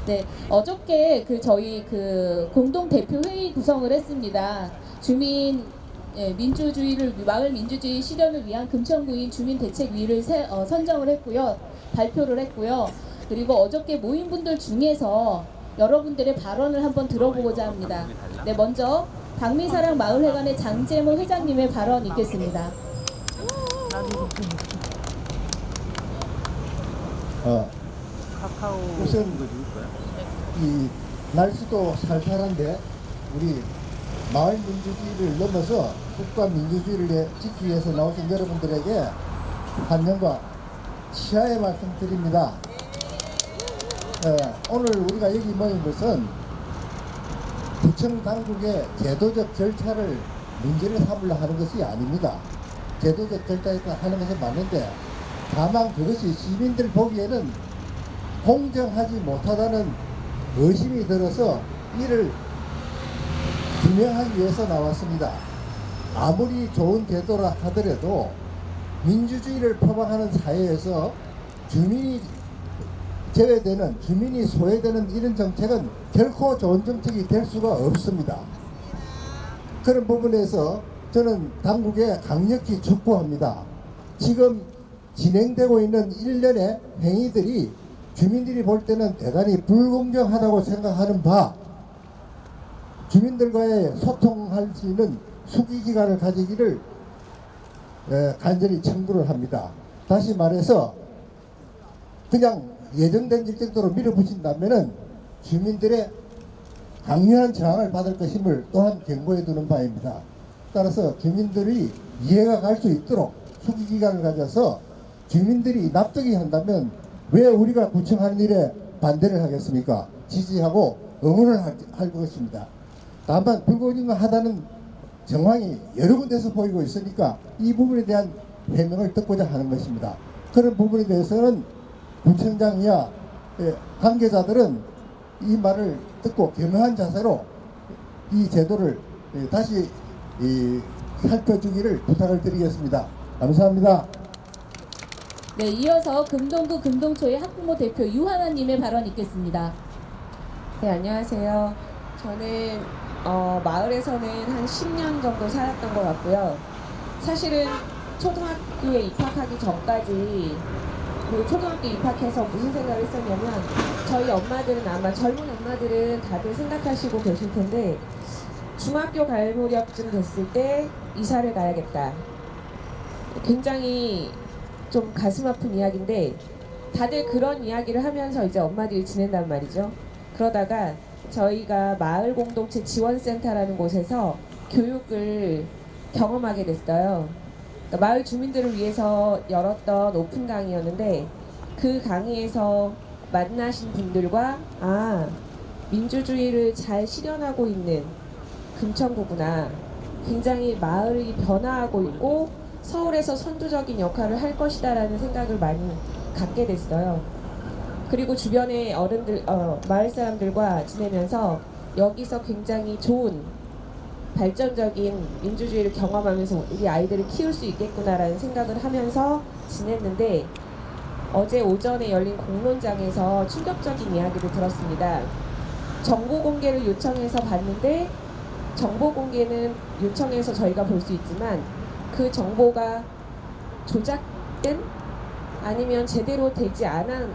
네, 어저께 저희 공동 대표 회의 구성을 했습니다. 민주주의를 마을 민주주의 실현을 위한 금천구인 주민대책위를 선정을 했고요, 발표를 했고요. 그리고 어저께 모인 분들 중에서 여러분들의 발언을 한번 들어보고자 합니다. 네, 먼저 박미사랑 마을회관의 장재모 회장님의 발언 있겠습니다. 우선 이 날씨도 살살한데 우리 마을 민주주의를 넘어서 국가 민주주의를 지키기 위해서 나오신 여러분들에게 환영과 치하의 말씀 드립니다. 오늘 우리가 여기 모인 것은 구청 당국의 제도적 절차를 문제를 삼으려 하는 것이 아닙니다. 제도적 절차에 하는 것은 맞는데 다만 그것이 시민들 보기에는 공정하지 못하다는 의심이 들어서 이를 규명하기 위해서 나왔습니다. 아무리 좋은 제도라 하더라도 민주주의를 표방하는 사회에서 주민이 제외되는, 주민이 소외되는 이런 정책은 결코 좋은 정책이 될 수가 없습니다. 그런 부분에서 저는 당국에 강력히 촉구합니다. 지금 진행되고 있는 일련의 행위들이 주민들이 볼 때는 대단히 불공정하다고 생각하는 바, 주민들과의 소통할 수 있는 수기기관을 가지기를 간절히 청구를 합니다. 다시 말해서 그냥 예정된 일정대로 밀어붙인다면은 주민들의 강력한 저항을 받을 것임을 또한 경고해 두는 바입니다. 따라서 주민들이 이해가 갈 수 있도록 수기기관을 가져서 주민들이 납득이 한다면 왜 우리가 구청하는 일에 반대를 하겠습니까? 지지하고 응원을 할 것입니다. 다만 불공정하다는 정황이 여러 군데서 보이고 있으니까 이 부분에 대한 해명을 듣고자 하는 것입니다. 그런 부분에 대해서는 구청장이야 관계자들은 이 말을 듣고 겸허한 자세로 이 제도를 다시 살펴주기를 부탁을 드리겠습니다. 감사합니다. 네, 이어서 금동구 금동초의 학부모 대표 유하나님의 발언 있겠습니다. 네, 안녕하세요. 저는 마을에서는 한 10년 정도 살았던 것 같고요. 사실은 초등학교에 입학하기 전까지, 그리고 초등학교 입학해서 무슨 생각을 했었냐면, 저희 엄마들은, 아마 젊은 엄마들은 다들 생각하시고 계실 텐데, 중학교 갈 무렵쯤 됐을 때 이사를 가야겠다. 굉장히 좀 가슴 아픈 이야기인데 다들 그런 이야기를 하면서 이제 엄마들이 지낸단 말이죠. 그러다가 저희가 마을 공동체 지원센터라는 곳에서 교육을 경험하게 됐어요. 그러니까 마을 주민들을 위해서 열었던 오픈 강의였는데 그 강의에서 만나신 분들과 민주주의를 잘 실현하고 있는 금천구구나, 굉장히 마을이 변화하고 있고 서울에서 선두적인 역할을 할 것이다 라는 생각을 많이 갖게 됐어요. 그리고 주변의 어른들, 마을 사람들과 지내면서 여기서 굉장히 좋은 발전적인 민주주의를 경험하면서 우리 아이들을 키울 수 있겠구나 라는 생각을 하면서 지냈는데, 어제 오전에 열린 공론장에서 충격적인 이야기를 들었습니다. 정보 공개를 요청해서 봤는데, 정보 공개는 요청해서 저희가 볼 수 있지만 그 정보가 조작된, 아니면 제대로 되지 않은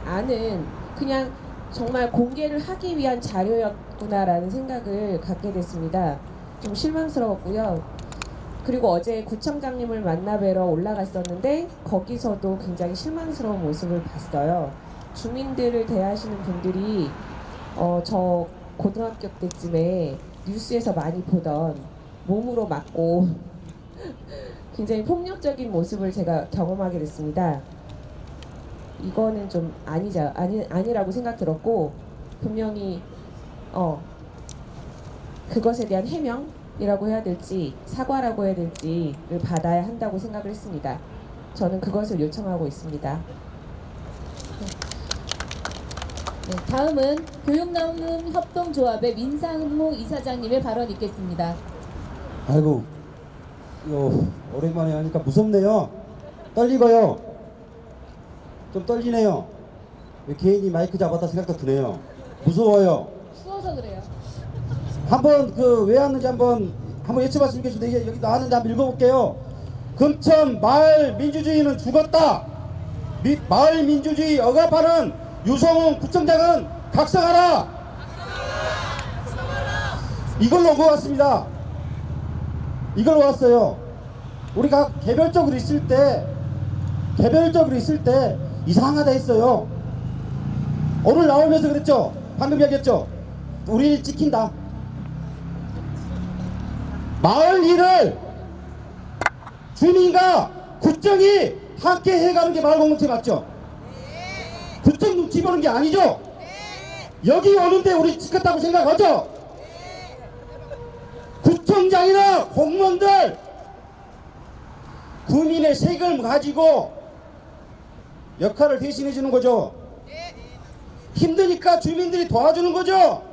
그냥 정말 공개를 하기 위한 자료였구나라는 생각을 갖게 됐습니다. 좀 실망스러웠고요. 그리고 어제 구청장님을 만나뵈러 올라갔었는데 거기서도 굉장히 실망스러운 모습을 봤어요. 주민들을 대하시는 분들이 저 고등학교 때쯤에 뉴스에서 많이 보던 몸으로 맞고 굉장히 폭력적인 모습을 제가 경험하게 됐습니다. 이거는 좀 아니라고 생각 들었고, 분명히 그것에 대한 해명이라고 해야 될지 사과라고 해야 될지를 받아야 한다고 생각을 했습니다. 저는 그것을 요청하고 있습니다. 네, 다음은 교육나눔 협동조합의 민상무 이사장님의 발언 있겠습니다. 아이고, 이거 오랜만에 하니까 무섭네요. 떨리고요. 좀 떨리네요. 왜 괜히 마이크 잡았다 생각도 드네요. 무서워요. 추워서 그래요. 한번 그 왜 왔는지 한번 여쭤봤으면 좋겠는데 이게 여기 나왔는지 한번 읽어볼게요. 금천 마을 민주주의는 죽었다. 마을 민주주의 억압하는 유성훈 구청장은 각성하라. 이걸로 모았습니다. 이걸로 왔어요. 우리가 개별적으로 있을 때 이상하다 했어요. 오늘 나오면서 그랬죠. 방금 얘기했죠. 우리 지킨다. 마을 일을 주민과 구청이 함께 해가는 게 마을 공동체 맞죠? 구청 눈치 보는 게 아니죠? 여기 오는데 우리 지켰다고 생각하죠? 구청장이나 공무원들 국민의 세금을 가지고 역할을 대신해 주는 거죠. 힘드니까 주민들이 도와주는 거죠.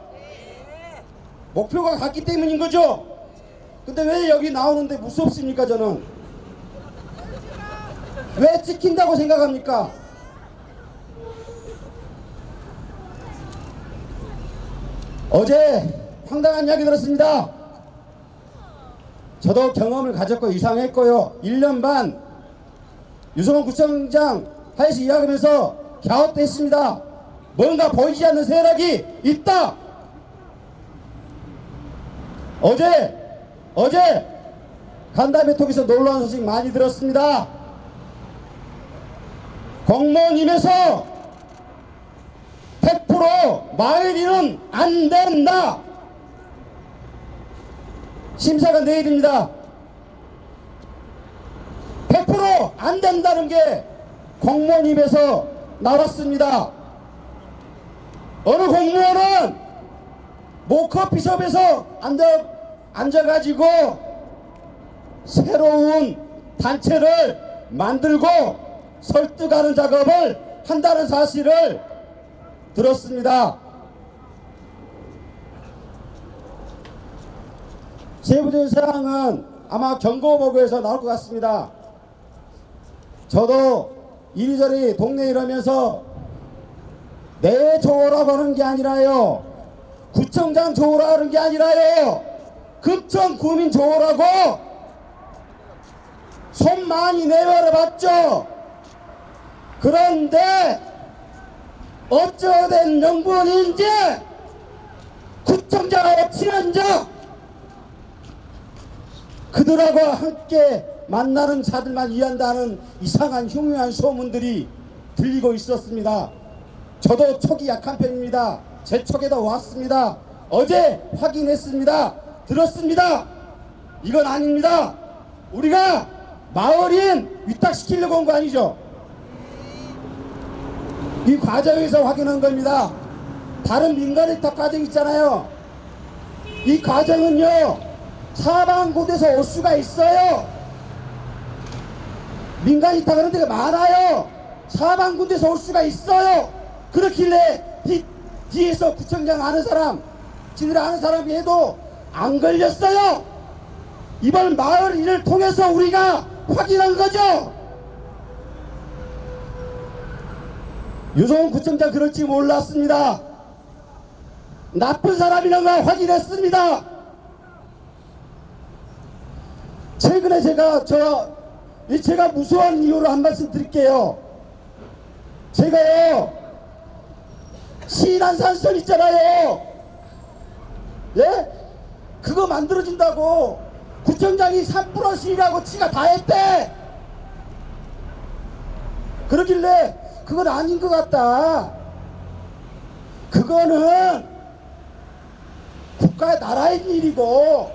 목표가 같기 때문인 거죠. 근데 왜 여기 나오는데 무섭습니까? 저는 왜 지킨다고 생각합니까? 어제 황당한 이야기 들었습니다. 저도 경험을 가졌고 이상했고요. 1년 반 유성훈 구청장 하에서 이야기하면서 갸웃했습니다. 뭔가 보이지 않는 세력이 있다. 어제 간담회 통해서 놀라운 소식 많이 들었습니다. 공무원임에서 100% 마을 일은 안 된다. 심사가 내일입니다. 100% 안 된다는 게 공무원임에서 나왔습니다. 어느 공무원은 모커피숍에서 앉아가지고 새로운 단체를 만들고 설득하는 작업을 한다는 사실을 들었습니다. 세부적인 사항은 아마 경고보고에서 나올 것 같습니다. 저도 이리저리 동네 이러면서 내 조라고 하는 게 아니라요, 구청장 조라 하는 게 아니라요, 금천 구민 조라고 손 많이 내밀어봤죠. 그런데 어쩌된 명분인지 구청장하고 친한 자 그들하고 함께 만나는 자들만 이해한다는 이상한 흉흉한 소문들이 들리고 있었습니다. 저도 촉이 약한 편입니다. 제 촉에도 왔습니다. 어제 확인했습니다. 들었습니다. 이건 아닙니다. 우리가 마을인 위탁시키려고 온 거 아니죠? 이 과정에서 확인한 겁니다. 다른 민간 위탁 과정 있잖아요. 이 과정은요, 사방곳에서 올 수가 있어요. 민간 위탁 하는 데가 많아요. 사방곳에서 올 수가 있어요. 그렇길래 뒤에서 구청장 아는 사람, 지들 아는 사람이 해도 안 걸렸어요. 이번 마을 일을 통해서 우리가 확인한 거죠. 유성훈 구청장 그럴지 몰랐습니다. 나쁜 사람이라는 걸 확인했습니다. 최근에 제가 무서워하는 이유로 한 말씀 드릴게요. 제가요, 신안산선 있잖아요. 예? 그거 만들어진다고 구청장이 3+1이라고 지가 다 했대. 그러길래 그건 아닌 것 같다. 그거는 국가의 나라의 일이고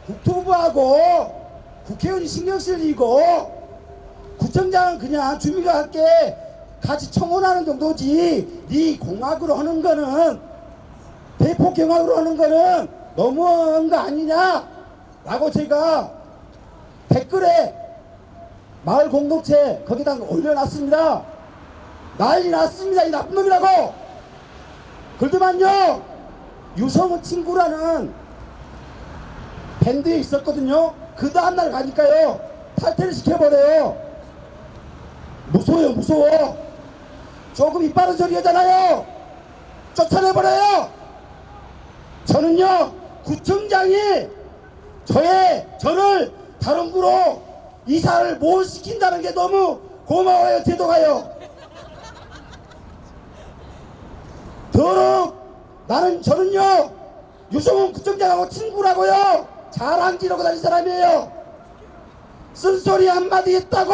국토부하고 국회의원이 신경 쓸 일이고 구청장은 그냥 주민과 함께 같이 청원하는 정도지, 네 공학으로 하는 거는, 대폭 경학으로 하는 거는 너무한 거 아니냐 라고 제가 댓글에 마을 공동체 거기다 올려놨습니다. 난리 났습니다. 이 나쁜 놈이라고. 그러더만요, 유성훈 친구라는 밴드에 있었거든요. 그 다음날 가니까요, 탈퇴를 시켜버려요. 무서워요, 무서워. 조금 입 바른 소리 하잖아요. 쫓아내버려요. 저는요, 구청장이 저를 다른 구로 이사를 못 시킨다는 게 너무 고마워요. 태도가요. 저는요, 유성훈 구청장하고 친구라고요. 자랑지르고 다닌 사람이에요. 쓴소리 한마디 했다고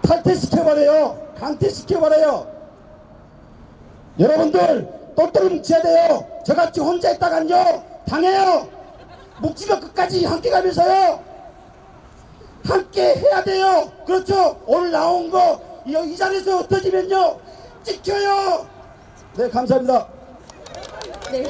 탈퇴시켜버려요. 강퇴시켜버려요. 여러분들 똑똑히 뭉쳐야 돼요. 저같이 혼자 있다간요 당해요. 묵지면 끝까지 함께 가면서요, 함께 해야 돼요. 그렇죠. 오늘 나온 거 이 자리에서 흩어지면요 찍혀요. 네, 감사합니다. 네.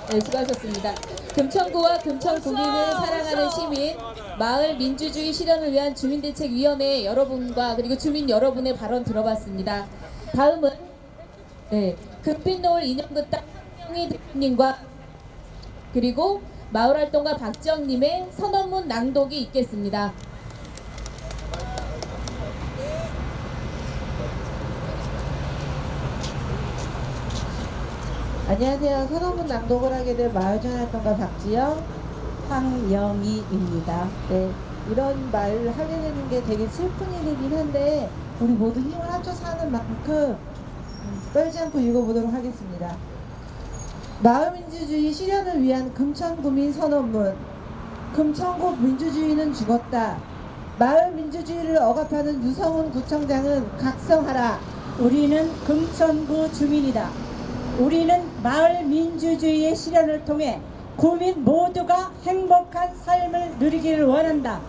네, 수고하셨습니다. 금천구와 금천구민을 사랑하는 시민, 마을 민주주의 실현을 위한 주민대책위원회 여러분과 그리고 주민 여러분의 발언 들어봤습니다. 다음은 금빛노을 인형극단 황영희 대표님과 그리고 마을활동가 박지영님의 선언문 낭독이 있겠습니다. 안녕하세요. 선언문 낭독을 하게 된 마을전활동가 박지영, 황영희입니다. 네, 이런 말을 하게 되는 게 되게 슬픈 일이긴 한데 우리 모두 힘을 합쳐서 하는 만큼 떨지 않고 읽어보도록 하겠습니다. 마을민주주의 실현을 위한 금천구민 선언문. 금천구 민주주의는 죽었다. 마을민주주의를 억압하는 유성훈 구청장은 각성하라. 우리는 금천구 주민이다. 우리는 마을 민주주의의 실현을 통해 구민 모두가 행복한 삶을 누리기를 원한다.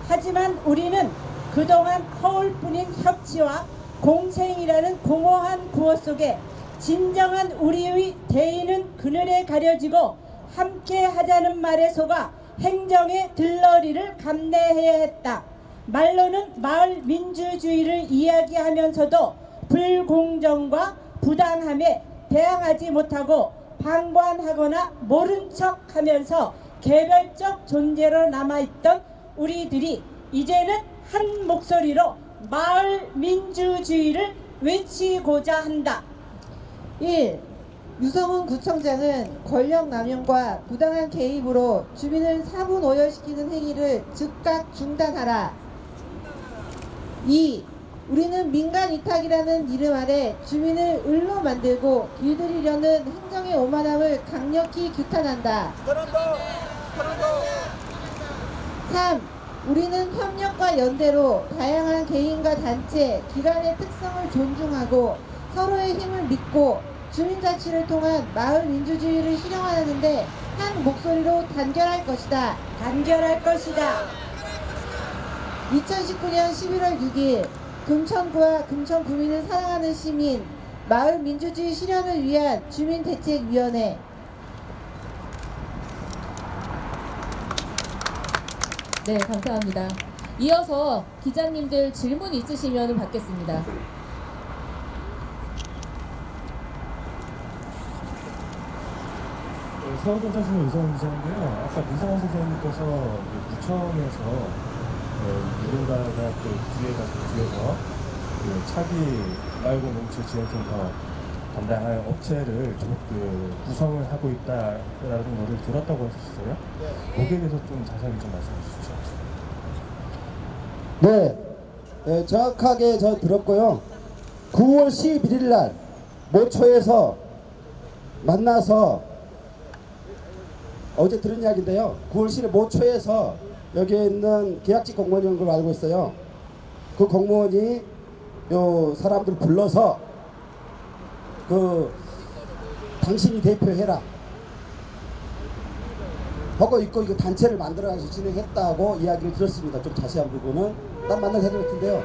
하지만 우리는 그동안 허울뿐인 협치와 공생이라는 공허한 구호 속에 진정한 우리의 대의는 그늘에 가려지고 함께 하자는 말에 속아 행정의 들러리를 감내해야 했다. 말로는 마을 민주주의를 이야기하면서도 불공정과 부당함에 대항하지 못하고 방관하거나 모른 척하면서 개별적 존재로 남아있던 우리들이 이제는 한 목소리로 마을 민주주의를 외치고자 한다. 1. 유성훈 구청장은 권력 남용과 부당한 개입으로 주민을 사분오열시키는 행위를 즉각 중단하라. 2. 우리는 민간 위탁이라는 이름 아래 주민을 을로 만들고 길들이려는 행정의 오만함을 강력히 규탄한다. 3. 우리는 협력과 연대로 다양한 개인과 단체, 기관의 특성을 존중하고 서로의 힘을 믿고 주민자치를 통한 마을 민주주의를 실현하는데 한 목소리로 단결할 것이다. 단결할 것이다. 2019년 11월 6일 금천구와 금천구민을 사랑하는 시민, 마을 민주주의 실현을 위한 주민대책위원회. 네, 감사합니다. 이어서 기자님들 질문 있으시면 받겠습니다. 서울경찰청의 이성훈 기자인데요. 아까 이성훈 선생님께서 구청에서 누군가가 또 뒤에서 차기 말고 농체 지원센터 담당할 업체를 구성을 하고 있다라는 것을 들었다고 하셨어요. 거기에 대해서 좀 자세히 좀 말씀해 주시죠. 네, 정확하게 저 들었고요. 9월 11일 날 모초에서 만나서 어제 들은 이야기인데요. 9월 10일 모초에서 여기에 있는 계약직 공무원인 걸로 알고 있어요. 그 공무원이 요 사람들 불러서 당신이 대표해라 하고 있고 이거 단체를 만들어가지고 진행했다고 이야기를 들었습니다. 좀 자세한 부분은 난 만나서 해야 될 텐데요.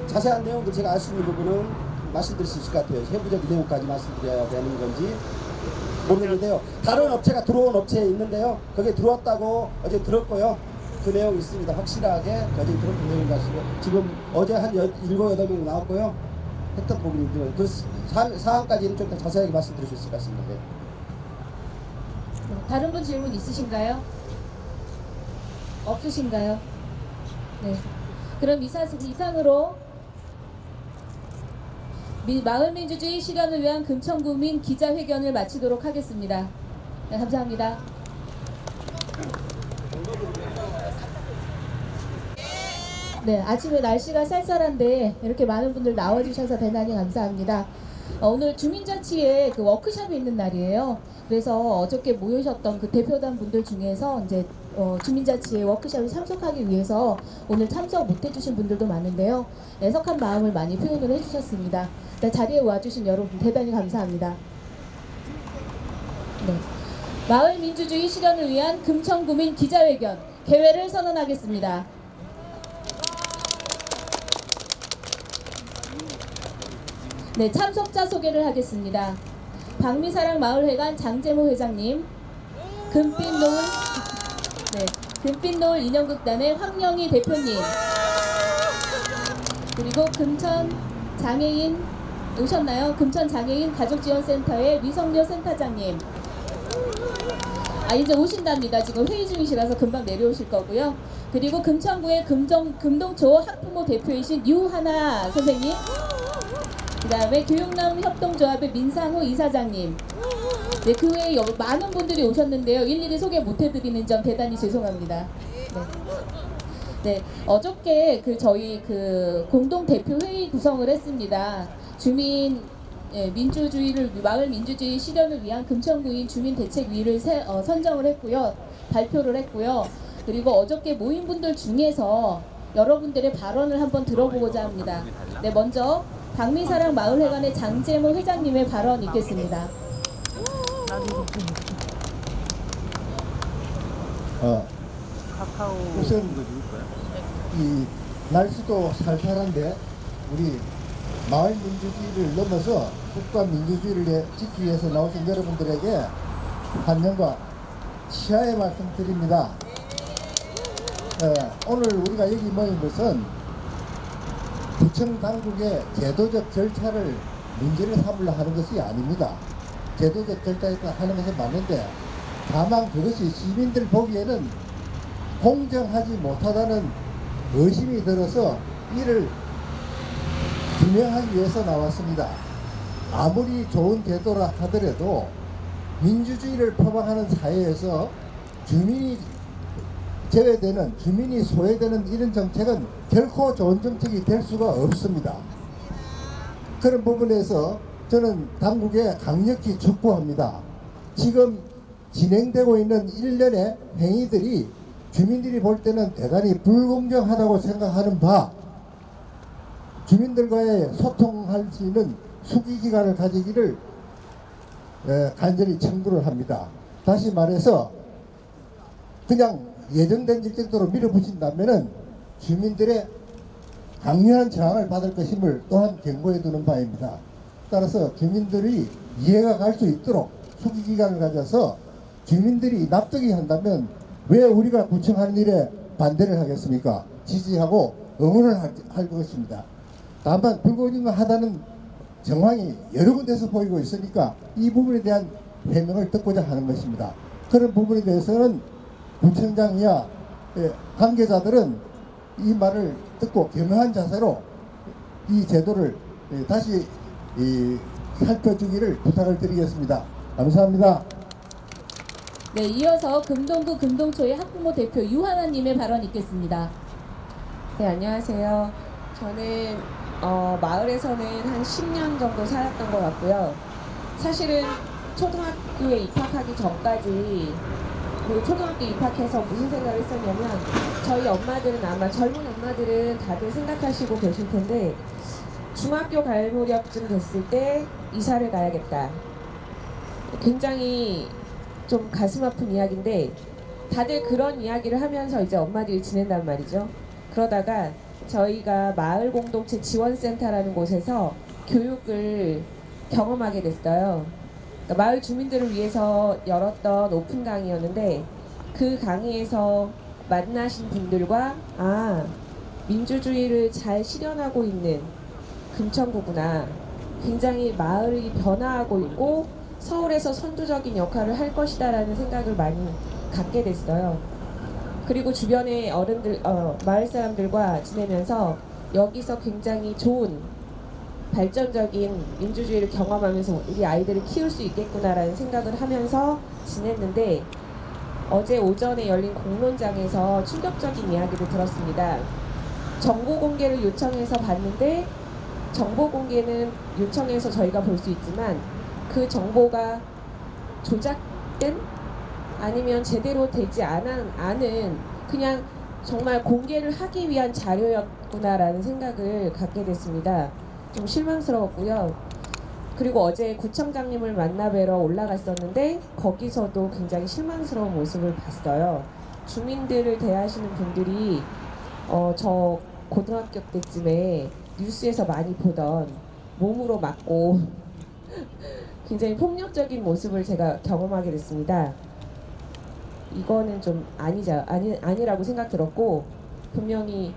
자세한 내용도 제가 알 수 있는 부분은 말씀드릴 수 있을 것 같아요. 세부적인 내용까지 말씀드려야 되는 건지 모르겠는데요. 다른 업체가 들어온 업체에 있는데요. 거기에 들어왔다고 어제 들었고요. 그 내용 있습니다. 확실하게 어제 들었던 내용 가시고 지금 어제 한 7, 8명 나왔고요. 했던 부분이 있고요. 그 사항까지는 좀 더 자세하게 말씀드릴 수 있을 것 같습니다. 네. 다른 분 질문 있으신가요? 없으신가요? 네. 그럼 이상으로 마을 민주주의 실현을 위한 금천구민 기자회견을 마치도록 하겠습니다. 네, 감사합니다. 네, 아침에 날씨가 쌀쌀한데 이렇게 많은 분들 나와주셔서 대단히 감사합니다. 오늘 주민자치에 그 워크숍이 있는 날이에요. 그래서 어저께 모이셨던 그 대표단 분들 중에서 이제 주민자치에 워크숍에 참석하기 위해서 오늘 참석 못해주신 분들도 많은데요. 애석한 마음을 많이 표현을 해주셨습니다. 네, 자리에 와주신 여러분 대단히 감사합니다. 네, 마을 민주주의 실현을 위한 금천구민 기자회견 개회를 선언하겠습니다. 네, 참석자 소개를 하겠습니다. 박미사랑 마을회관 장재무 회장님, 금빛노을 인형극단의 황영희 대표님, 그리고 금천 장애인 오셨나요? 금천 장애인 가족지원센터의 위성녀 센터장님. 이제 오신답니다. 지금 회의 중이시라서 금방 내려오실 거고요. 그리고 금천구의 금동초 학부모 대표이신 유하나 선생님, 그 다음에 교육남 협동조합의 민상호 이사장님. 네, 그 외에 많은 분들이 오셨는데요. 일일이 소개 못 해드리는 점 대단히 죄송합니다. 네, 어저께 저희 공동 대표 회의 구성을 했습니다. 마을 민주주의 실현을 위한 금천구인 주민대책위를 선정을 했고요. 발표를 했고요. 그리고 어저께 모인 분들 중에서 여러분들의 발언을 한번 들어보고자 합니다. 네, 먼저 박미사랑 마을회관의 장재모 회장님의 발언 있겠습니다. 우선 이 날씨도 살살한데 우리 마을 민주주의를 넘어서 국가 민주주의를 지키기 위해서 나오신 여러분들에게 환영과 치하의 말씀 드립니다. 오늘 우리가 여기 모인 것은 구청 당국의 제도적 절차를 문제를 삼으려 하는 것이 아닙니다. 제도적 절차에 하는 것은 맞는데 다만 그것이 시민들 보기에는 공정하지 못하다는 의심이 들어서 이를 규명하기 위해서 나왔습니다. 아무리 좋은 제도라 하더라도 민주주의를 표방하는 사회에서 주민이 제외되는, 주민이 소외되는 이런 정책은 결코 좋은 정책이 될 수가 없습니다. 그런 부분에서 저는 당국에 강력히 촉구합니다. 지금 진행되고 있는 일련의 행위들이 주민들이 볼 때는 대단히 불공정하다고 생각하는 바, 주민들과의 소통할 수 있는 수기기관을 가지기를 간절히 청구를 합니다. 다시 말해서 그냥 예정된 일정대로 밀어붙인다면은 주민들의 강력한 저항을 받을 것임을 또한 경고해 두는 바입니다. 따라서 주민들이 이해가 갈 수 있도록 수기기관을 가져서 주민들이 납득이 한다면 왜 우리가 구청하는 일에 반대를 하겠습니까? 지지하고 응원을 할 것입니다. 다만 불공정하다는 정황이 여러 군데서 보이고 있으니까 이 부분에 대한 해명을 듣고자 하는 것입니다. 그런 부분에 대해서는 구청장이야 관계자들은 이 말을 듣고 겸허한 자세로 이 제도를 다시 살펴주기를 부탁을 드리겠습니다. 감사합니다. 네, 이어서 금동구 금동초의 학부모 대표 유하나님의 발언 있겠습니다. 네, 안녕하세요. 저는 마을에서는 한 10년 정도 살았던 것 같고요. 사실은 초등학교에 입학하기 전까지, 그리고 초등학교 입학해서 무슨 생각을 했었냐면, 저희 엄마들은 아마 젊은 엄마들은 다들 생각하시고 계실 텐데, 중학교 갈 무렵쯤 됐을 때 이사를 가야겠다. 굉장히 좀 가슴 아픈 이야기인데 다들 그런 이야기를 하면서 이제 엄마들이 지낸단 말이죠. 그러다가 저희가 마을 공동체 지원센터라는 곳에서 교육을 경험하게 됐어요. 그러니까 마을 주민들을 위해서 열었던 오픈 강의였는데 그 강의에서 만나신 분들과 민주주의를 잘 실현하고 있는 금천구구나, 굉장히 마을이 변화하고 있고 서울에서 선두적인 역할을 할 것이다 라는 생각을 많이 갖게 됐어요. 그리고 주변의 어른들, 마을 사람들과 지내면서 여기서 굉장히 좋은 발전적인 민주주의를 경험하면서 우리 아이들을 키울 수 있겠구나라는 생각을 하면서 지냈는데 어제 오전에 열린 공론장에서 충격적인 이야기를 들었습니다. 정보 공개를 요청해서 봤는데 정보 공개는 요청해서 저희가 볼 수 있지만 그 정보가 조작된 아니면 제대로 되지 않은 그냥 정말 공개를 하기 위한 자료였구나라는 생각을 갖게 됐습니다. 좀 실망스러웠고요. 그리고 어제 구청장님을 만나뵈러 올라갔었는데 거기서도 굉장히 실망스러운 모습을 봤어요. 주민들을 대하시는 분들이 저 고등학교 때쯤에 뉴스에서 많이 보던 몸으로 맞고 굉장히 폭력적인 모습을 제가 경험하게 됐습니다. 이거는 좀 아니라고 생각 들었고 분명히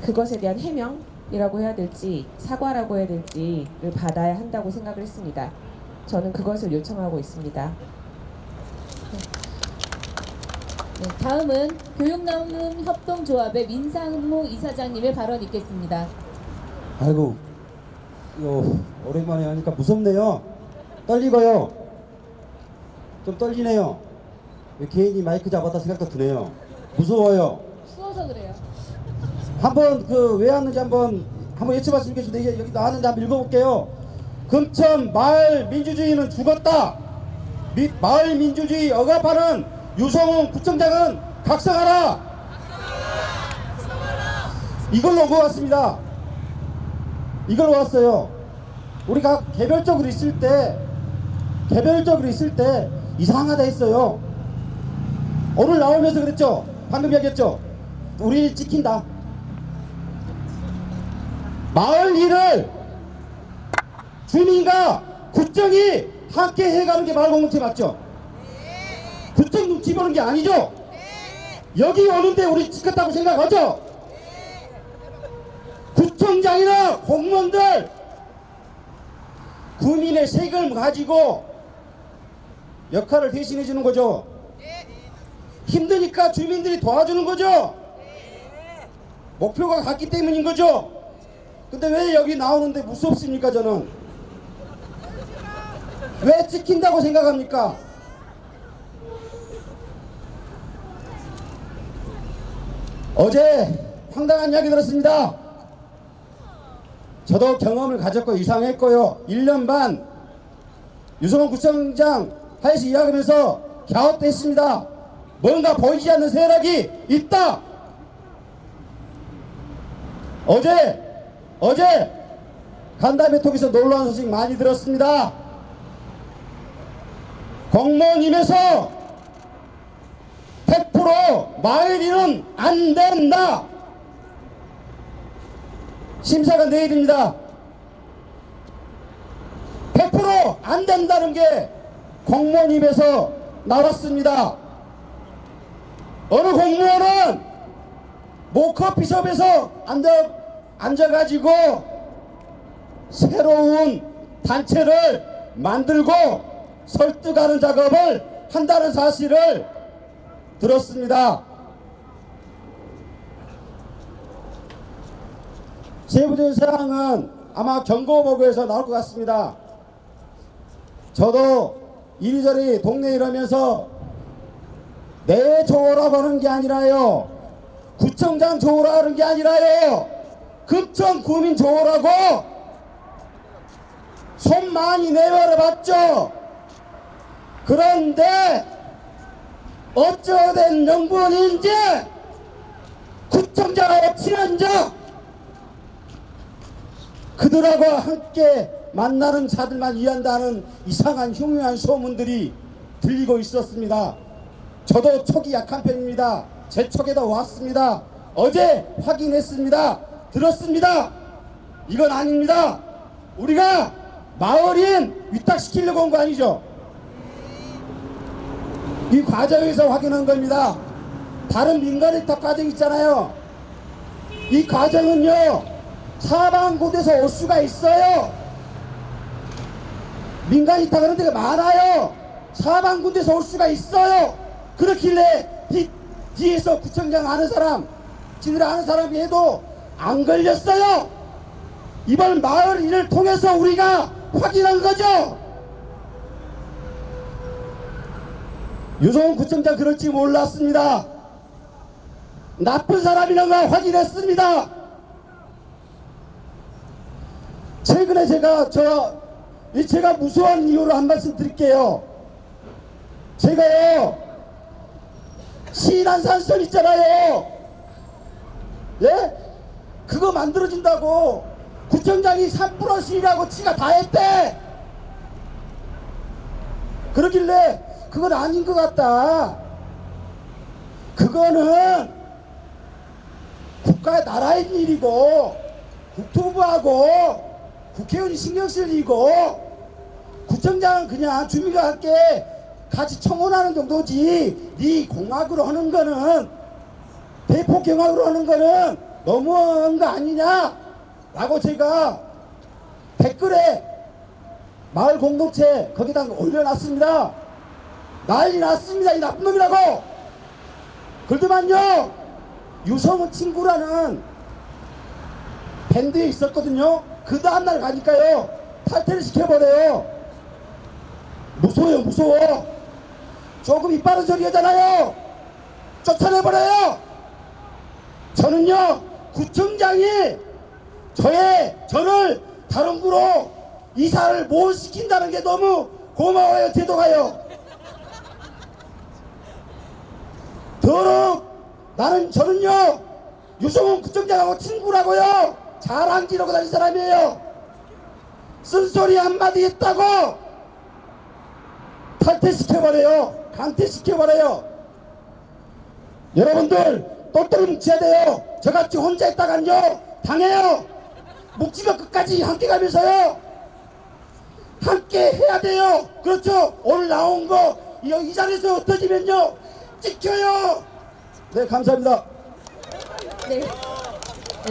그것에 대한 해명이라고 해야 될지 사과라고 해야 될지를 받아야 한다고 생각을 했습니다. 저는 그것을 요청하고 있습니다. 네, 다음은 교육나눔 협동조합의 민상무 이사장님의 발언 있겠습니다. 아이고, 이거 오랜만에 하니까 무섭네요. 떨리고요. 좀 떨리네요. 개인이 마이크 잡았다 생각도 드네요. 무서워요. 추워서 그래요. 한번 왜 왔는지 한번 여쭤봤으면 좋겠는데 이게 여기 나왔는데 한번 읽어볼게요. 금천 마을 민주주의는 죽었다. 마을 민주주의 억압하는 유성훈 구청장은 각성하라. 이걸로 오고 왔습니다. 이걸로 왔어요. 우리가 개별적으로 있을 때 이상하다 했어요. 오늘 나오면서 그랬죠. 방금 얘기했죠. 우리 지킨다. 마을 일을 주민과 구청이 함께 해가는 게 마을 공동체 맞죠? 구청 눈치 보는 게 아니죠? 여기 오는데 우리 지켰다고 생각하죠? 구청장이나 공무원들 국민의 세금을 가지고 역할을 대신해 주는 거죠. 힘드니까 주민들이 도와주는 거죠. 목표가 같기 때문인 거죠. 근데 왜 여기 나오는데 무섭습니까? 저는 왜 지킨다고 생각합니까? 어제 황당한 이야기 들었습니다. 저도 경험을 가졌고 이상했고요. 1년 반 유성훈 구청장 하에서 이야기하면서 갸웃했습니다. 뭔가 보이지 않는 세력이 있다. 어제 간담회 통해서 놀라운 소식 많이 들었습니다. 공무원임에서 100% 마을 일은 안 된다. 심사가 내일입니다. 100% 안 된다는 게 공무원임에서 나왔습니다. 어느 공무원은 모커피숍에서 앉아가지고 새로운 단체를 만들고 설득하는 작업을 한다는 사실을 들었습니다. 세부적인 사항은 아마 경고보고에서 나올 것 같습니다. 저도 이리저리 동네 이러면서 내 조라고 하는 게 아니라요, 구청장 조라 하는 게 아니라요, 금천 구민 조라고 손 많이 내밀어봤죠. 그런데 어쩌된 명분인지 구청장하고 친한 자 그들하고 함께 만나는 자들만 이해한다는 이상한 흉흉한 소문들이 들리고 있었습니다. 저도 촉이 약한 편입니다. 제 촉에도 왔습니다. 어제 확인했습니다. 들었습니다. 이건 아닙니다. 우리가 마을인 위탁시키려고 온 거 아니죠? 이 과정에서 확인한 겁니다. 다른 민간 위탁 과정 있잖아요. 이 과정은요, 사방 곳에서 올 수가 있어요. 민간 위탁 하는 데가 많아요. 사방 곳에서 올 수가 있어요. 그렇길래 뒤에서 구청장 아는 사람, 지들 아는 사람이 해도 안 걸렸어요. 이번 마을 일을 통해서 우리가 확인한 거죠. 유성훈 구청장 그럴지 몰랐습니다. 나쁜 사람이라는 걸 확인했습니다. 최근에 제가 무서운 이유로 한 말씀 드릴게요. 제가요, 신안산선 있잖아요. 예? 그거 만들어진다고 구청장이 3+1이라고 지가 다 했대. 그러길래 그건 아닌 것 같다. 그거는 국가의 나라의 일이고 국토부하고 국회의원이 신경 쓸 일이고 구청장은 그냥 주민과 함께 같이 청원하는 정도지 네 공학으로 하는 거는 대폭 경학으로 하는 거는 너무한 거 아니냐 라고 제가 댓글에 마을 공동체 거기다 올려놨습니다. 난리 났습니다. 이 나쁜 놈이라고. 그러더만요, 유성훈 친구라는 밴드에 있었거든요. 그 다음날 가니까요 탈퇴를 시켜버려요. 무서워요, 무서워. 조금 입 바른 소리 하잖아요. 쫓아내버려요. 저는요, 구청장이 저를 다른 구로 이사를 못 시킨다는 게 너무 고마워요. 태도가요. 저는요 유성훈 구청장하고 친구라고요. 자랑지르고 다닌 사람이에요. 쓴소리 한마디 했다고 탈퇴시켜버려요. 강퇴시켜버려요. 여러분들 똑똑히 뭉쳐야 돼요. 저같이 혼자 있다간요 당해요. 묵지면 끝까지 함께 가면서요 함께 해야 돼요. 그렇죠. 오늘 나온 거 이 자리에서 흩어지면요 찍혀요. 네, 감사합니다. 네,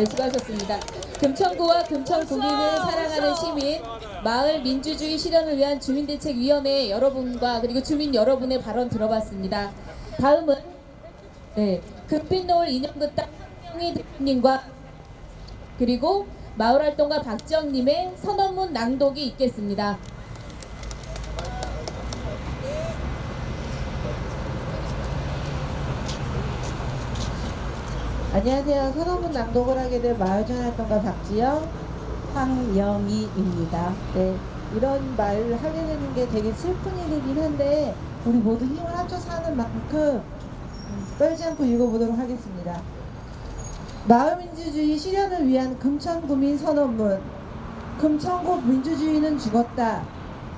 수고하셨습니다. 금천구와 금천구민을 사랑하는 시민, 마을 민주주의 실현을 위한 주민대책위원회 여러분과 그리고 주민 여러분의 발언 들어봤습니다. 다음은 금빛노을 인형극 땅이 대표님과 그리고 마을활동가 박지영님의 선언문 낭독이 있겠습니다. 안녕하세요. 선언문 낭독을 하게 된 마을전활동가 박지영, 황영희입니다. 네, 이런 말을 하게 되는 게 되게 슬픈 일이긴 한데 우리 모두 힘을 합쳐서 하는 만큼 떨지 않고 읽어보도록 하겠습니다. 마을민주주의 실현을 위한 금천구민 선언문. 금천구 민주주의는 죽었다.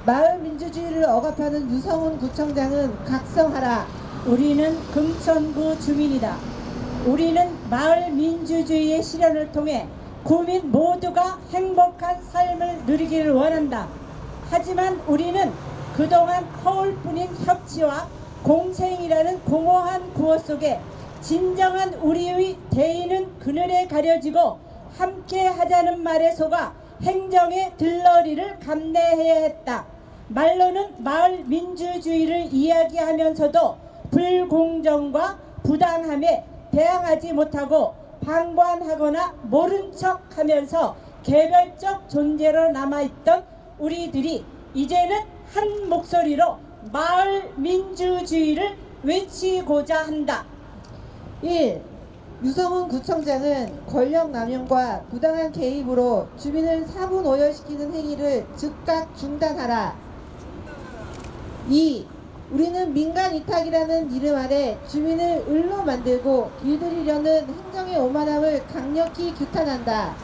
마을민주주의를 억압하는 유성훈 구청장은 각성하라. 우리는 금천구 주민이다. 우리는 마을 민주주의의 실현을 통해 구민 모두가 행복한 삶을 누리기를 원한다. 하지만 우리는 그동안 허울뿐인 협치와 공생이라는 공허한 구호 속에 진정한 우리의 대의는 그늘에 가려지고 함께 하자는 말에 속아 행정의 들러리를 감내해야 했다. 말로는 마을 민주주의를 이야기하면서도 불공정과 부당함에 대항하지 못하고 방관하거나 모른 척하면서 개별적 존재로 남아있던 우리들이 이제는 한 목소리로 마을 민주주의를 외치고자 한다. 1. 유성훈 구청장은 권력 남용과 부당한 개입으로 주민을 사분오열시키는 행위를 즉각 중단하라. 2. 우리는 민간 위탁이라는 이름 아래 주민을 을로 만들고 길들이려는 행정의 오만함을 강력히 규탄한다.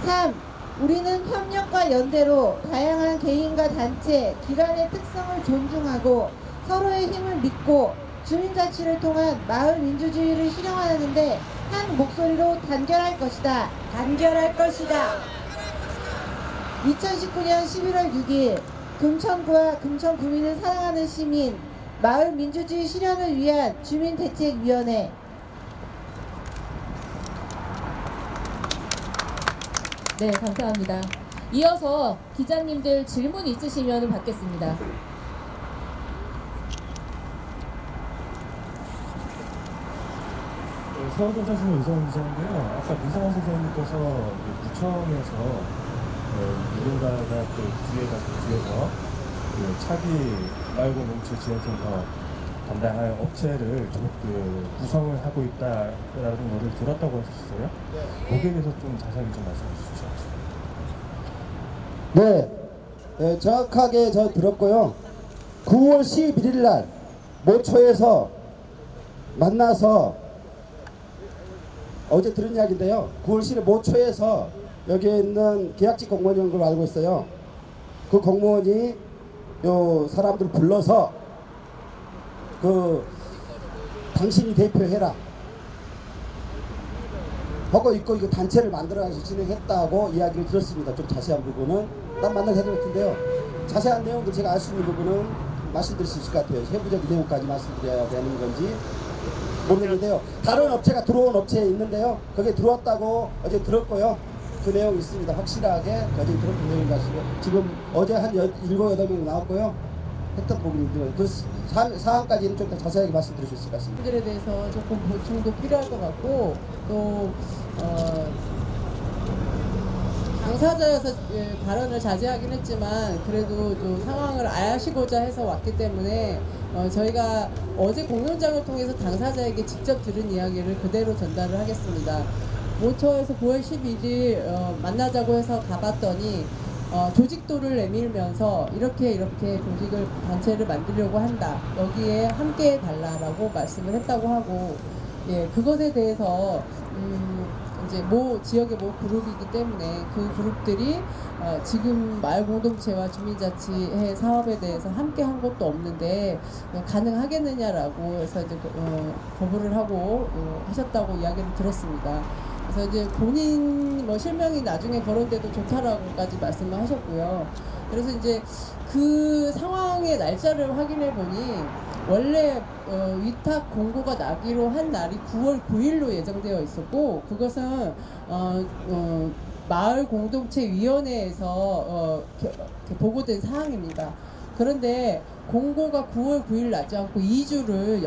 3. 우리는 협력과 연대로 다양한 개인과 단체, 기관의 특성을 존중하고 서로의 힘을 믿고 주민자치를 통한 마을 민주주의를 실현하는데 한 목소리로 단결할 것이다. 단결할 것이다. 2019년 11월 6일 금천구와 금천구민을 사랑하는 시민, 마을 민주주의 실현을 위한 주민대책위원회. 네, 감사합니다. 이어서 기자님들 질문 있으시면 받겠습니다. 서울경찰청의 이성훈 기자인데요. 아까 민상원 선생님께서 구청에서 누군가가 또 뒤에서 차기 말고 농체 지원센터 담당할 업체를 구성을 하고 있다라는 거를 들었다고 하셨어요? 거기에 대해서 좀 자세하게 좀 말씀해 주시죠. 네, 정확하게 저 들었고요. 9월 11일 날 모초에서 만나서 어제 들은 이야기인데요. 9월 10일 모초에서 여기에 있는 계약직 공무원인 걸로 알고 있어요. 그 공무원이 요 사람들 불러서 당신이 대표해라 하고 있고 이거 단체를 만들어가지고 진행했다고 이야기를 들었습니다. 좀 자세한 부분은 딱 만나서 해야 될 텐데요. 자세한 내용도 제가 알 수 있는 부분은 말씀드릴 수 있을 것 같아요. 세부적인 내용까지 말씀드려야 되는 건지 모르겠는데요. 다른 업체가 들어온 업체에 있는데요. 거기에 들어왔다고 어제 들었고요. 그 내용 있습니다. 확실하게 어제 들었던 내용 가시고 지금 어제 한 7, 8명 나왔고요. 했던 부분인데요. 그 사항까지는 좀 더 자세하게 말씀드릴 수 있을 것 같습니다. 들에 대해서 조금 보충도 필요할 것 같고 또 당사자여서 발언을 자제하긴 했지만 그래도 좀 상황을 아시고자 해서 왔기 때문에 저희가 어제 공론장을 통해서 당사자에게 직접 들은 이야기를 그대로 전달을 하겠습니다. 모처에서 9월 11일 만나자고 해서 가봤더니 조직도를 내밀면서 이렇게 조직을 단체를 만들려고 한다. 여기에 함께 해달라라고 말씀을 했다고 하고 그것에 대해서 이제 지역의 그룹이기 때문에 그 그룹들이 지금 마을 공동체와 주민자치회 사업에 대해서 함께 한 것도 없는데 가능하겠느냐라고 해서 이제 거부를 하고 하셨다고 이야기를 들었습니다. 그래서 이제 본인 실명이 나중에 거론돼도 좋다라고까지 말씀을 하셨고요. 그래서 이제 그 상황의 날짜를 확인해 보니 원래 위탁 공고가 나기로 한 날이 9월 9일로 예정되어 있었고 그것은 마을 공동체 위원회에서 보고된 사항입니다. 그런데 공고가 9월 9일 나지 않고 2주를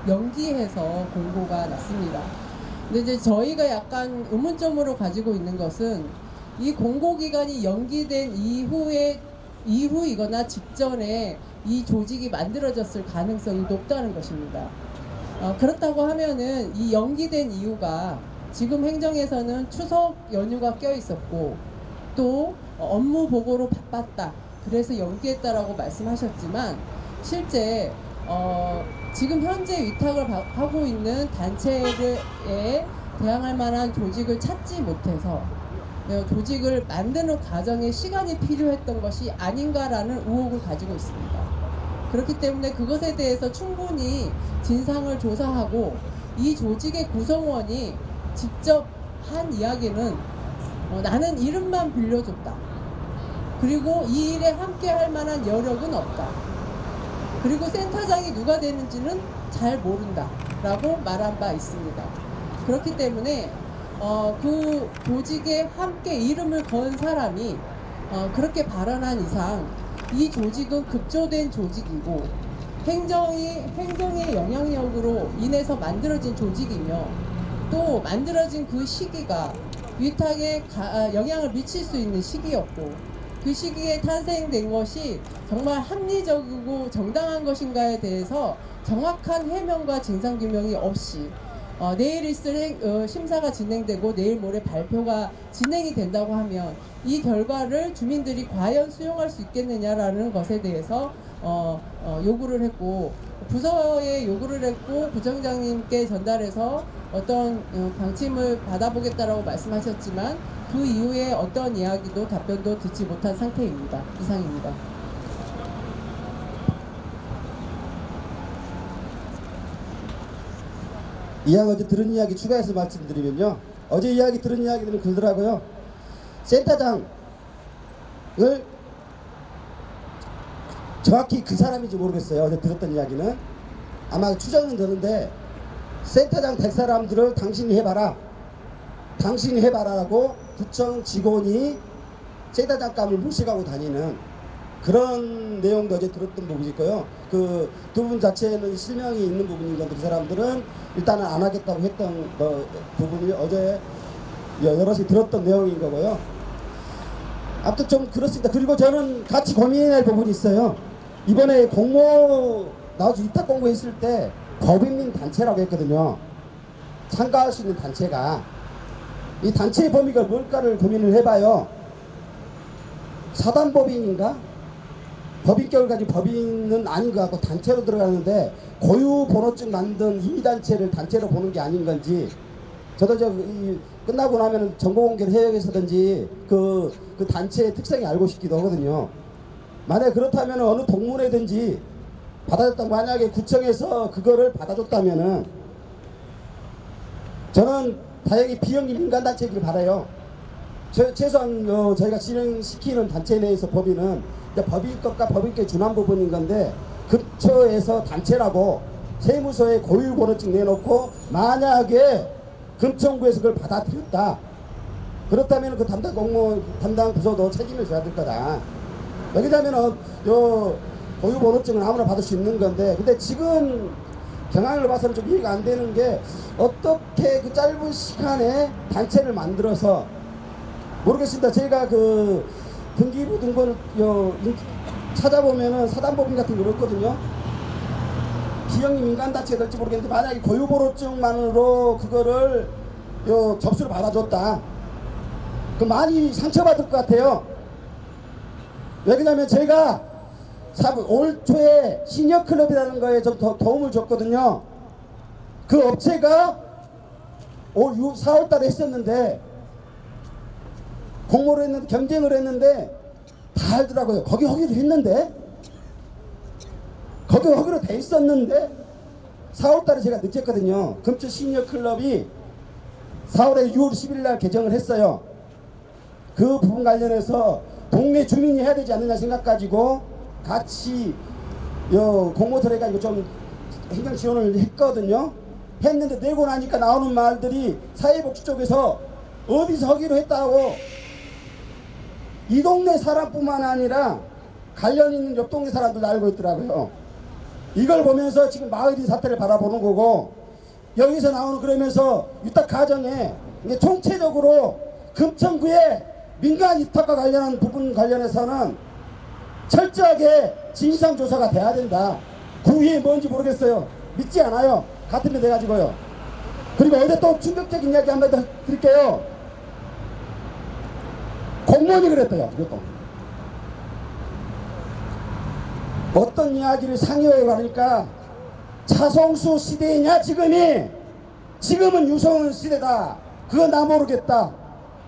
연기해서 공고가 났습니다. 근데 이제 저희가 약간 의문점으로 가지고 있는 것은 이 공고 기간이 연기된 이후이거나 직전에 이 조직이 만들어졌을 가능성이 높다는 것입니다. 그렇다고 하면은 이 연기된 이유가 지금 행정에서는 추석 연휴가 껴 있었고 또 업무 보고로 바빴다. 그래서 연기했다라고 말씀하셨지만 실제 지금 현재 위탁을 하고 있는 단체에 대항할 만한 조직을 찾지 못해서 조직을 만드는 과정에 시간이 필요했던 것이 아닌가라는 의혹을 가지고 있습니다. 그렇기 때문에 그것에 대해서 충분히 진상을 조사하고 이 조직의 구성원이 직접 한 이야기는 나는 이름만 빌려줬다. 그리고 이 일에 함께 할 만한 여력은 없다. 그리고 센터장이 누가 되는지는 잘 모른다 라고 말한 바 있습니다. 그렇기 때문에 그 조직에 함께 이름을 건 사람이 그렇게 발언한 이상 이 조직은 급조된 조직이고 행정의 영향력으로 인해서 만들어진 조직이며 또 만들어진 그 시기가 위탁에 영향을 미칠 수 있는 시기였고 그 시기에 탄생된 것이 정말 합리적이고 정당한 것인가에 대해서 정확한 해명과 진상규명이 없이 내일 있을 심사가 진행되고 내일 모레 발표가 진행이 된다고 하면 이 결과를 주민들이 과연 수용할 수 있겠느냐라는 것에 대해서 요구를 했고 부서에 요구를 했고 부청장님께 전달해서 어떤 방침을 받아보겠다라고 말씀하셨지만 그 이후에 어떤 이야기도 답변도 듣지 못한 상태입니다. 이상입니다. 이야기 어제 들은 이야기 추가해서 말씀드리면요. 어제 이야기 들은 이야기들은 그러더라고요. 센터장을 정확히 그 사람인지 모르겠어요. 어제 들었던 이야기는 아마 추정은 되는데 센터장 될 사람들을 당신이 해봐라. 당신이 해봐라라고 구청 직원이 센터장감을 모셔가고 다니는 그런 내용도 어제 들었던 부분이 있고요. 그 두 분 자체는 실명이 있는 부분인 건데 그 사람들은 일단은 안 하겠다고 했던 부분이 어제 여럿이 들었던 내용인 거고요. 아무튼 좀 그렇습니다. 그리고 저는 같이 고민해야 할 부분이 있어요. 이번에 공모 나와서 위탁 공모했을 때 법인민 단체라고 했거든요. 참가할 수 있는 단체가 이 단체의 범위가 뭘까를 고민을 해봐요. 사단법인인가? 법인격을 가진 법인은 아닌 것 같고 단체로 들어가는데 고유번호증 만든 임의단체를 단체로 보는 게 아닌 건지 저도 끝나고 나면 정보공개를 해외에서든지 그 단체의 특성이 알고 싶기도 하거든요. 만약에 그렇다면 어느 동문회든지 받아줬다 만약에 구청에서 그거를 받아줬다면은 저는 다행히 비영리 민간단체이길 바라요. 최소한 저희가 진행시키는 단체 내에서 법인은 법인법과 법인께 준한 부분인 건데 급처에서 단체라고 세무서에 고유번호증 내놓고 만약에 금천구에서 그걸 받아들였다. 그렇다면 그 담당 부서도 책임을 져야 될 거다. 여기다면 고유번호증은 아무나 받을 수 있는 건데 근데 지금 경향을 봐서는 좀 이해가 안 되는 게 어떻게 그 짧은 시간에 단체를 만들어서 모르겠습니다. 제가 그 등기부 등본을 찾아보면은 사단법인 같은 거 없거든요. 비영리 민간단체가 될지 모르겠는데 만약에 고유번호증만으로 그거를 접수를 받아줬다. 그 많이 상처받을 것 같아요. 왜 그러냐면 제가 올 초에 시니어클럽이라는 거에 좀 도움을 줬거든요. 그 업체가 올 4월 달에 했었는데 공모를 했는데 경쟁을 했는데 다 알더라고요. 거기 허기로 했는데 거기 허기로 돼 있었는데 4월 달에 제가 늦었거든요. 금천 시니어클럽이 4월에 6월 10일 날 개정을 했어요. 그 부분 관련해서 동네 주민이 해야 되지 않느냐 생각 가지고 같이 공모를 해가지고 좀 행정 지원을 했거든요. 했는데 내고 나니까 나오는 말들이 사회복지 쪽에서 어디서 하기로 했다고 이 동네 사람뿐만 아니라 관련 있는 옆 동네 사람들도 알고 있더라고요. 이걸 보면서 지금 마을인 사태를 바라보는 거고 여기서 나오는 그러면서 위탁 가정에 총체적으로 금천구의 민간 위탁과 관련한 부분 관련해서는 철저하게 진상조사가 돼야 된다. 그 위에 뭔지 모르겠어요. 믿지 않아요. 같은 데 돼가지고요. 그리고 어제 또 충격적인 이야기 한마디 더 드릴게요. 공무원이 그랬대요. 이것도. 어떤 이야기를 상의해 가니까 차성수 시대냐 지금이 지금은 유성은 시대다. 그거 나 모르겠다.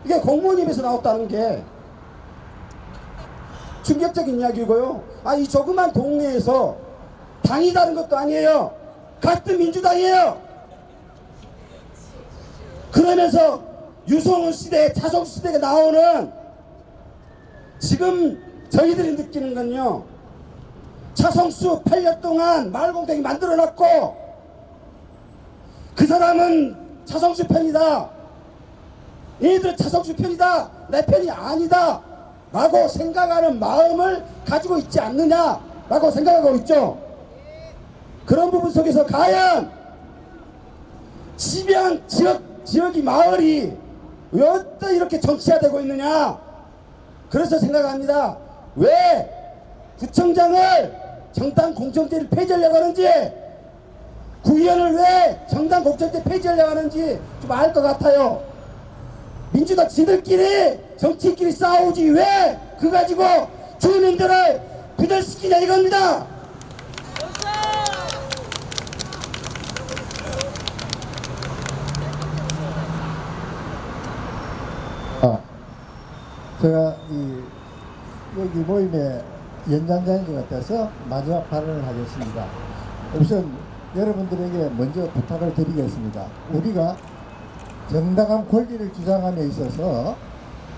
이게 공무원 입에서 나왔다는 게 충격적인 이야기고요. 이 조그만 동네에서 당이 다른 것도 아니에요. 같은 민주당이에요. 그러면서 유성은 시대, 차성수 시대가 나오는 지금 저희들이 느끼는 건요. 차성수 8년 동안 마을공동이 만들어놨고 그 사람은 차성수 편이다. 얘들은 차성수 편이다. 내 편이 아니다. 라고 생각하는 마음을 가지고 있지 않느냐 라고 생각하고 있죠. 그런 부분 속에서 과연 지방 지역이 마을이 왜 어떻게 이렇게 정치화되고 있느냐. 그래서 생각합니다. 왜 구청장을 정당 공천제를 폐지하려고 하는지 구의원을 왜 정당 공천제 폐지하려고 하는지 좀 알 것 같아요. 민주당 지들끼리 정치끼리 싸우지 왜 그 가지고 주민들을 부담시키냐 이겁니다. 제가 여기 모임의 연장자인 것 같아서 마지막 발언을 하겠습니다. 우선 여러분들에게 먼저 부탁을 드리겠습니다. 우리가 정당한 권리를 주장함에 있어서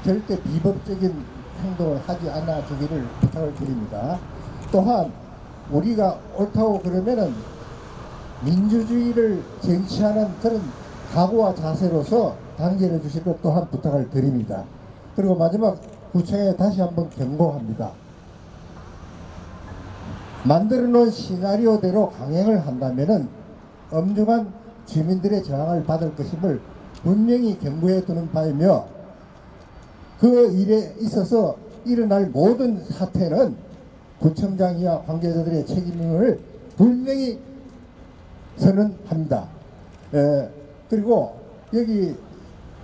절대 비법적인 행동을 하지 않아 주기를 부탁을 드립니다. 또한 우리가 옳다고 그러면은 민주주의를 쟁취하는 그런 각오와 자세로서 단결해 주실 것 또한 부탁을 드립니다. 그리고 마지막 구청에 다시 한번 경고합니다. 만들어 놓은 시나리오대로 강행을 한다면은 엄중한 주민들의 저항을 받을 것임을 분명히 경고해 두는 바이며, 그 일에 있어서 일어날 모든 사태는 구청장이와 관계자들의 책임을 분명히 선언합니다. 그리고 여기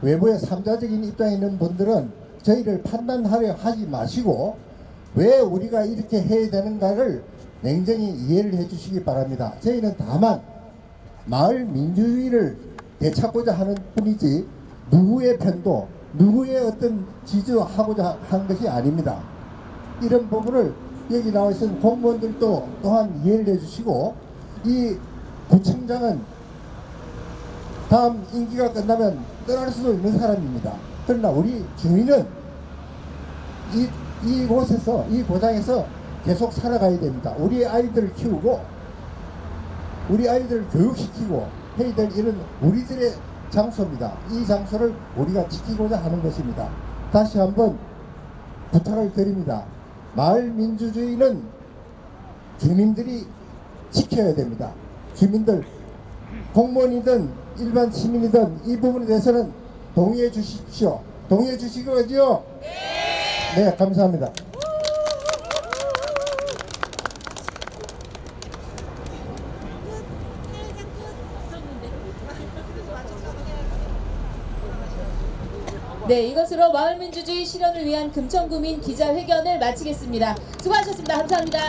외부의 3자적인 입장에 있는 분들은 저희를 판단하려 하지 마시고 왜 우리가 이렇게 해야 되는가를 냉정히 이해를 해 주시기 바랍니다. 저희는 다만 마을 민주주의를 되찾고자 하는 뿐이지 누구의 편도 누구의 어떤 지지하고자 한 것이 아닙니다. 이런 부분을 여기 나와 있는 공무원들도 또한 이해를 해 주시고, 이 구청장은 다음 임기가 끝나면 떠날 수도 있는 사람입니다. 그러나 우리 주민은 이곳에서, 이 고장에서 계속 살아가야 됩니다. 우리 아이들을 키우고 우리 아이들을 교육시키고 해야 될 일은 우리들의 장소입니다. 이 장소를 우리가 지키고자 하는 것입니다. 다시 한번 부탁을 드립니다. 마을 민주주의는 주민들이 지켜야 됩니다. 주민들, 공무원이든 일반 시민이든 이 부분에 대해서는 동의해 주십시오. 동의해 주시고요? 네, 감사합니다. 네, 이것으로 마을민주주의 실현을 위한 금천구민 기자회견을 마치겠습니다. 수고하셨습니다. 감사합니다.